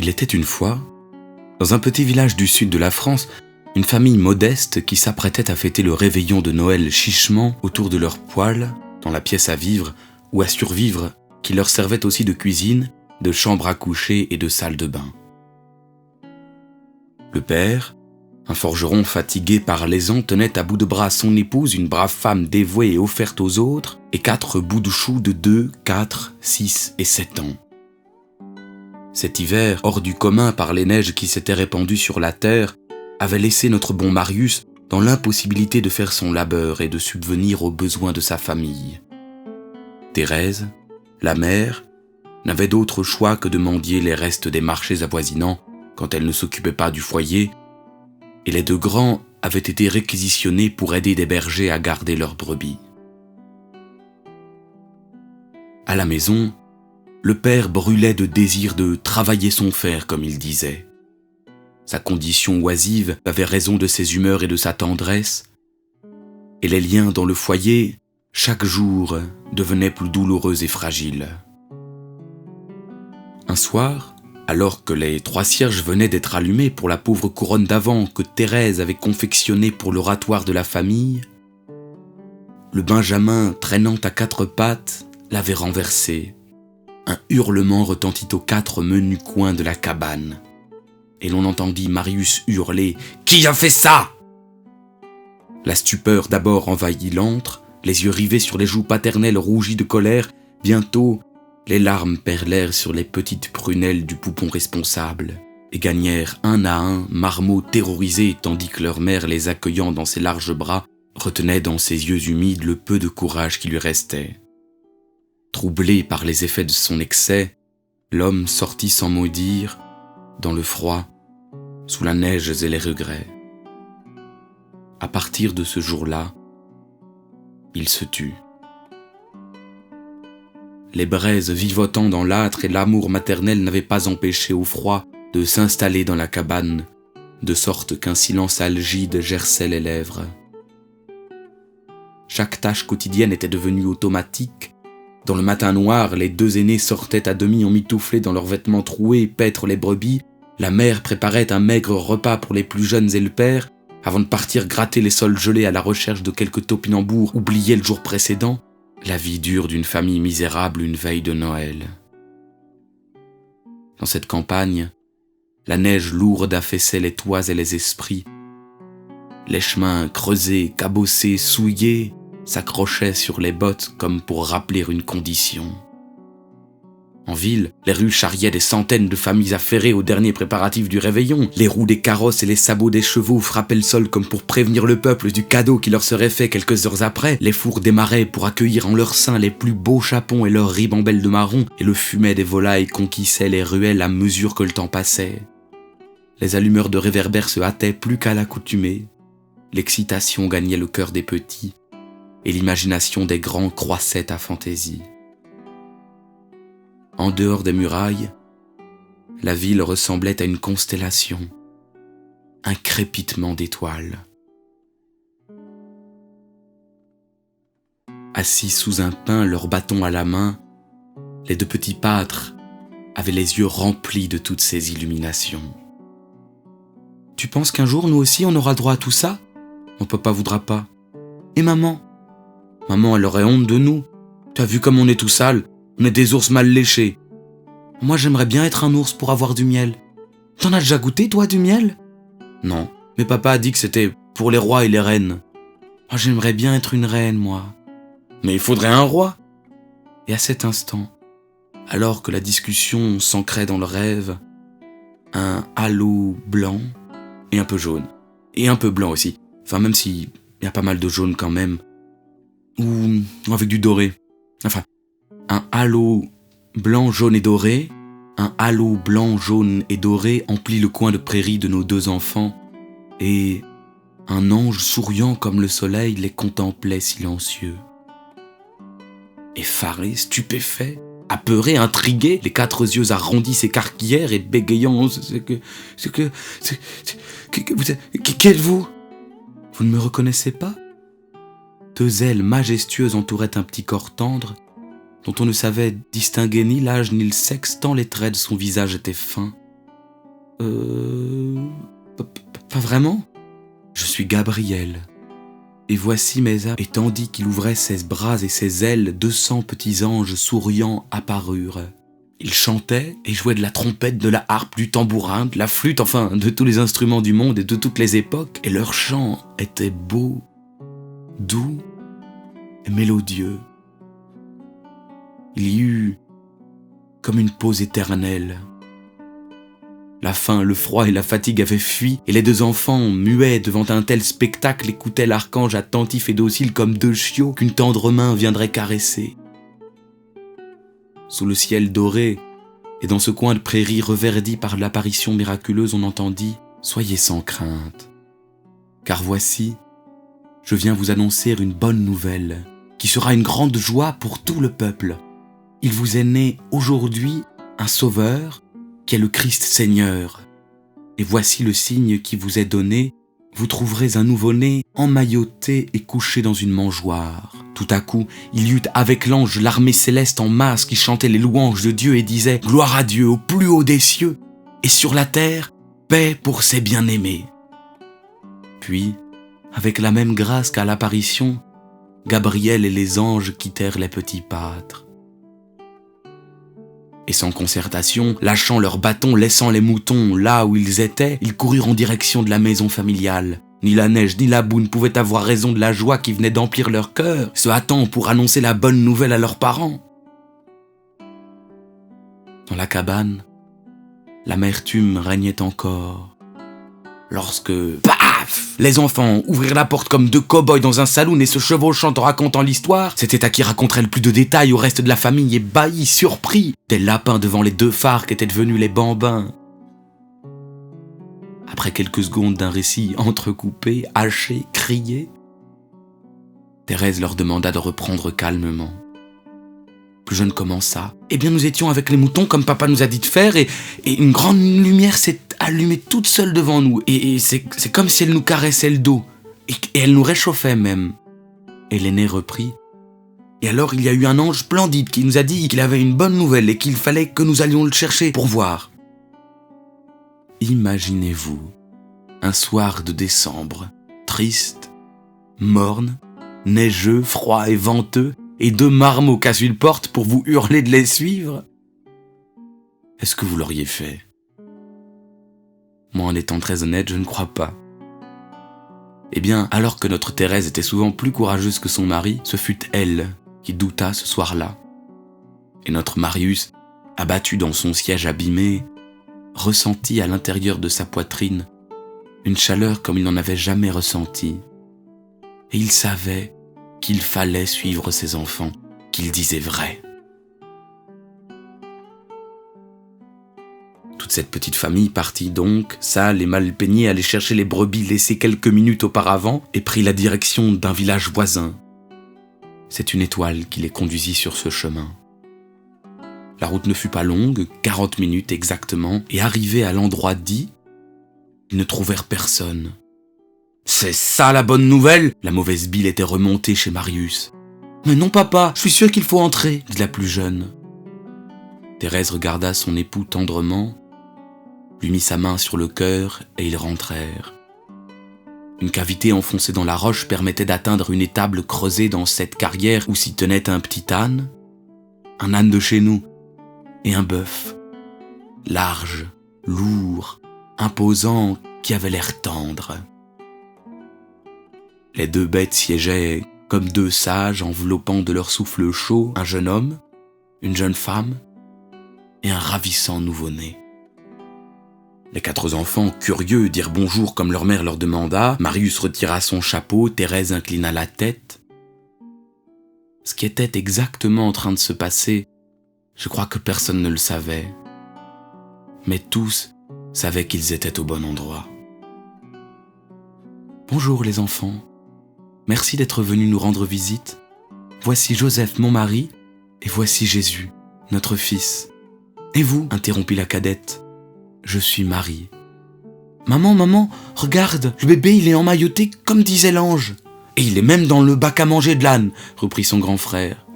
Il était une fois, dans un petit village du sud de la France, une famille modeste qui s'apprêtait à fêter le réveillon de Noël chichement autour de leur poêle, dans la pièce à vivre ou à survivre, qui leur servait aussi de cuisine, de chambre à coucher et de salle de bain. Le père, un forgeron fatigué par les ans, tenait à bout de bras son épouse, une brave femme dévouée et offerte aux autres, et 4 bouts de chou de 2, 4, 6 et 7 ans. Cet hiver, hors du commun par les neiges qui s'étaient répandues sur la terre, avait laissé notre bon Marius dans l'impossibilité de faire son labeur et de subvenir aux besoins de sa famille. Thérèse, la mère, n'avait d'autre choix que de mendier les restes des marchés avoisinants quand elle ne s'occupait pas du foyer, et les 2 grands avaient été réquisitionnés pour aider des bergers à garder leurs brebis. À la maison, le père brûlait de désir de travailler son fer, comme il disait. Sa condition oisive avait raison de ses humeurs et de sa tendresse, et les liens dans le foyer, chaque jour, devenaient plus douloureux et fragiles. Un soir, alors que les 3 cierges venaient d'être allumés pour la pauvre couronne d'Avent que Thérèse avait confectionnée pour l'oratoire de la famille, le Benjamin, traînant à 4 pattes, l'avait renversé. Un hurlement retentit aux 4 menus coins de la cabane, et l'on entendit Marius hurler « Qui a fait ça ?» La stupeur d'abord envahit l'antre, les yeux rivés sur les joues paternelles rougies de colère. Bientôt, les larmes perlèrent sur les petites prunelles du poupon responsable et gagnèrent un à un marmots terrorisés tandis que leur mère, les accueillant dans ses larges bras, retenait dans ses yeux humides le peu de courage qui lui restait. Troublé par les effets de son excès, l'homme sortit sans mot dire, dans le froid, sous la neige et les regrets. À partir de ce jour-là, il se tut. Les braises vivotant dans l'âtre et l'amour maternel n'avaient pas empêché au froid de s'installer dans la cabane, de sorte qu'un silence algide gerçait les lèvres. Chaque tâche quotidienne était devenue automatique. Dans le matin noir, les 2 aînés sortaient à demi emmitouflés dans leurs vêtements troués paître les brebis. La mère préparait un maigre repas pour les plus jeunes et le père, avant de partir gratter les sols gelés à la recherche de quelques topinambours oubliés le jour précédent. La vie dure d'une famille misérable une veille de Noël. Dans cette campagne, la neige lourde affaissait les toits et les esprits. Les chemins creusés, cabossés, souillés s'accrochaient sur les bottes comme pour rappeler une condition. En ville, les rues charriaient des centaines de familles affairées aux derniers préparatifs du réveillon. Les roues des carrosses et les sabots des chevaux frappaient le sol comme pour prévenir le peuple du cadeau qui leur serait fait quelques heures après. Les fours démarraient pour accueillir en leur sein les plus beaux chapons et leurs ribambelles de marron, et le fumet des volailles conquissait les ruelles à mesure que le temps passait. Les allumeurs de réverbères se hâtaient plus qu'à l'accoutumée. L'excitation gagnait le cœur des petits, et l'imagination des grands croissait à fantaisie. En dehors des murailles, la ville ressemblait à une constellation, un crépitement d'étoiles. Assis sous un pin, leur bâton à la main, les 2 petits pâtres avaient les yeux remplis de toutes ces illuminations. « Tu penses qu'un jour, nous aussi, on aura droit à tout ça ? Mon papa voudra pas. Et maman ? Maman, elle aurait honte de nous. Tu as vu comme on est tout sale ? On est des ours mal léchés. Moi, j'aimerais bien être un ours pour avoir du miel. T'en as déjà goûté, toi, du miel ? Non, mais papa a dit que c'était pour les rois et les reines. Moi, j'aimerais bien être une reine, moi. Mais il faudrait un roi. Et à cet instant, alors que la discussion s'ancrait dans le rêve, un halo blanc et un peu jaune. Et un peu blanc aussi. Enfin, même s'il y a pas mal de jaune quand même. Ou avec du doré. Enfin, un halo blanc, jaune et doré, un halo blanc, jaune et doré emplit le coin de prairie de nos 2 enfants, et un ange souriant comme le soleil les contemplait silencieux. Effarés, stupéfaits, apeurés, intrigués, les 4 yeux arrondis s'écarquillèrent et bégayant « Qui êtes-vous ? Vous ne me reconnaissez pas ?» 2 ailes majestueuses entouraient un petit corps tendre, dont on ne savait distinguer ni l'âge ni le sexe tant les traits de son visage étaient fins. Pas vraiment. Je suis Gabriel. Et voici mes âmes. Et tandis qu'il ouvrait ses bras et ses ailes, 200 petits anges souriants apparurent. Ils chantaient et jouaient de la trompette, de la harpe, du tambourin, de la flûte, enfin de tous les instruments du monde et de toutes les époques. Et leur chant était beau, doux et mélodieux. Il y eut comme une pause éternelle. La faim, le froid et la fatigue avaient fui, et les deux enfants, muets devant un tel spectacle, écoutaient l'archange attentif et docile comme deux chiots qu'une tendre main viendrait caresser. Sous le ciel doré, et dans ce coin de prairie reverdi par l'apparition miraculeuse, on entendit « Soyez sans crainte, car voici, je viens vous annoncer une bonne nouvelle, qui sera une grande joie pour tout le peuple. Il vous est né aujourd'hui un sauveur, qui est le Christ Seigneur. Et voici le signe qui vous est donné, vous trouverez un nouveau-né emmailloté et couché dans une mangeoire. » Tout à coup, il y eut avec l'ange l'armée céleste en masse qui chantait les louanges de Dieu et disait « Gloire à Dieu au plus haut des cieux, et sur la terre, paix pour ses bien-aimés. » Puis, avec la même grâce qu'à l'apparition, Gabriel et les anges quittèrent les petits pâtres. Et sans concertation, lâchant leurs bâtons, laissant les moutons là où ils étaient, ils coururent en direction de la maison familiale. Ni la neige, ni la boue ne pouvaient avoir raison de la joie qui venait d'emplir leur cœur, se hâtant pour annoncer la bonne nouvelle à leurs parents. Dans la cabane, l'amertume régnait encore. Lorsque, paf, les enfants ouvrirent la porte comme deux cow-boys dans un saloon et se chevauchant en racontant l'histoire, c'était à qui raconterait le plus de détails au reste de la famille, ébahis, surpris, des lapins devant les deux phares qu'étaient devenus les bambins. Après quelques secondes d'un récit entrecoupé, haché, crié, Thérèse leur demanda de reprendre calmement. Plus jeune commença. « Eh bien, nous étions avec les moutons comme papa nous a dit de faire et une grande lumière s'est allumée toute seule devant nous et c'est comme si elle nous caressait le dos et elle nous réchauffait même. » Et l'aîné reprit. « Et alors il y a eu un ange splendide qui nous a dit qu'il avait une bonne nouvelle et qu'il fallait que nous allions le chercher pour voir. » Imaginez-vous, un soir de décembre, triste, morne, neigeux, froid et venteux, et deux marmots cassent une porte pour vous hurler de les suivre. Est-ce que vous l'auriez fait? Moi, en étant très honnête, je ne crois pas. Eh bien, alors que notre Thérèse était souvent plus courageuse que son mari, ce fut elle qui douta ce soir-là. Et notre Marius, abattu dans son siège abîmé, ressentit à l'intérieur de sa poitrine une chaleur comme il n'en avait jamais ressenti. Et il savait qu'il fallait suivre ses enfants, qu'il disait vrai. Toute cette petite famille partit donc, sale et mal peignée, aller chercher les brebis laissées quelques minutes auparavant et prit la direction d'un village voisin. C'est une étoile qui les conduisit sur ce chemin. La route ne fut pas longue, 40 minutes exactement, et arrivés à l'endroit dit, ils ne trouvèrent personne. « C'est ça la bonne nouvelle !» La mauvaise bile était remontée chez Marius. « Mais non papa, je suis sûre qu'il faut entrer !» dit la plus jeune. Thérèse regarda son époux tendrement, lui mit sa main sur le cœur et ils rentrèrent. Une cavité enfoncée dans la roche permettait d'atteindre une étable creusée dans cette carrière où s'y tenait un petit âne, un âne de chez nous, et un bœuf, large, lourd, imposant, qui avait l'air tendre. Les deux bêtes siégeaient comme deux sages enveloppant de leur souffle chaud un jeune homme, une jeune femme et un ravissant nouveau-né. Les 4 enfants, curieux, dirent bonjour comme leur mère leur demanda. Marius retira son chapeau, Thérèse inclina la tête. Ce qui était exactement en train de se passer, je crois que personne ne le savait. Mais tous savaient qu'ils étaient au bon endroit. « Bonjour les enfants. Merci d'être venus nous rendre visite. Voici Joseph, mon mari, et voici Jésus, notre fils. Et vous, interrompit la cadette, je suis Marie. Maman, regarde, le bébé il est emmailloté comme disait l'ange. Et il est même dans le bac à manger de l'âne, reprit son grand frère.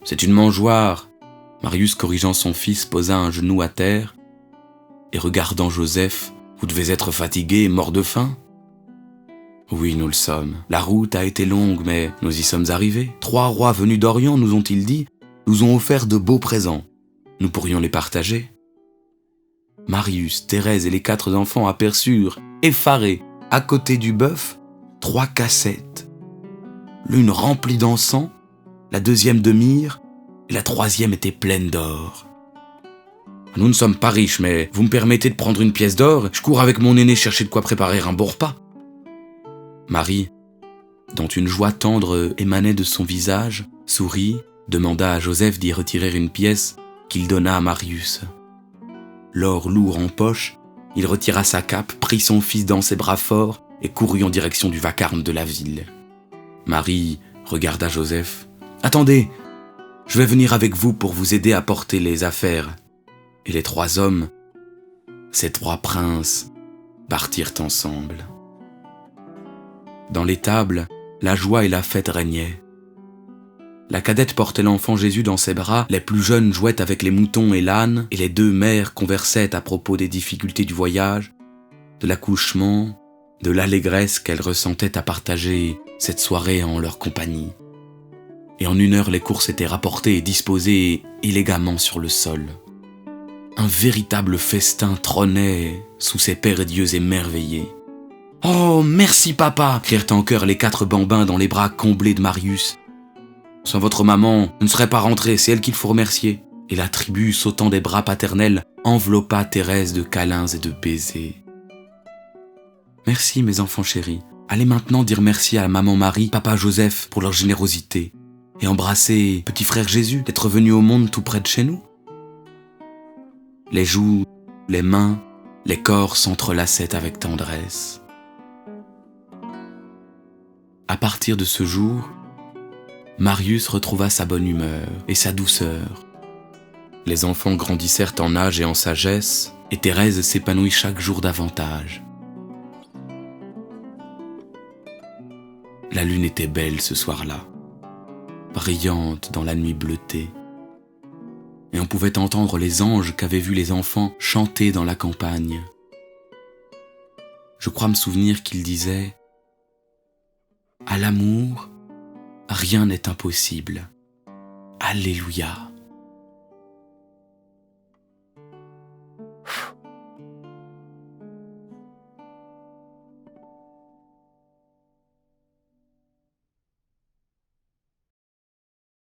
C'est une mangeoire. Marius, corrigeant son fils, posa un genou à terre. et regardant Joseph, « Vous devez être fatigué et mort de faim ?» ?»« Oui, nous le sommes. La route a été longue, mais nous y sommes arrivés. 3 rois venus d'Orient, nous ont-ils dit, nous ont offert de beaux présents. Nous pourrions les partager. » Marius, Thérèse et les 4 enfants aperçurent, effarés, à côté du bœuf, 3 cassettes. L'une remplie d'encens, la deuxième de myrrhe, et la 3e était pleine d'or. « Nous ne sommes pas riches, mais vous me permettez de prendre une pièce d'or? Je cours avec mon aîné chercher de quoi préparer un bon repas. » Marie, dont une joie tendre émanait de son visage, sourit, demanda à Joseph d'y retirer une pièce qu'il donna à Marius. L'or lourd en poche, il retira sa cape, prit son fils dans ses bras forts et courut en direction du vacarme de la ville. Marie regarda Joseph. « Attendez, je vais venir avec vous pour vous aider à porter les affaires. » Et les 3 hommes, ces 3 princes, partirent ensemble. Dans l'étable, la joie et la fête régnaient. La cadette portait l'enfant Jésus dans ses bras, les plus jeunes jouaient avec les moutons et l'âne, et les 2 mères conversaient à propos des difficultés du voyage, de l'accouchement, de l'allégresse qu'elles ressentaient à partager cette soirée en leur compagnie. Et en 1 heure, les courses étaient rapportées et disposées élégamment sur le sol. Un véritable festin trônait sous ces pères dieux émerveillés. « Oh, merci papa !» crièrent en chœur les 4 bambins dans les bras comblés de Marius. « Sans votre maman, je ne serais pas rentré, c'est elle qu'il faut remercier. » Et la tribu, sautant des bras paternels, enveloppa Thérèse de câlins et de baisers. « Merci mes enfants chéris. Allez maintenant dire merci à maman Marie, papa Joseph pour leur générosité. Et embrasser petit frère Jésus d'être venu au monde tout près de chez nous. » Les joues, les mains, les corps s'entrelaçaient avec tendresse. À partir de ce jour, Marius retrouva sa bonne humeur et sa douceur. Les enfants grandissèrent en âge et en sagesse, et Thérèse s'épanouit chaque jour davantage. La lune était belle ce soir-là, brillante dans la nuit bleutée. Et on pouvait entendre les anges qu'avaient vus les enfants chanter dans la campagne. Je crois me souvenir qu'ils disaient « À l'amour, rien n'est impossible. Alléluia !»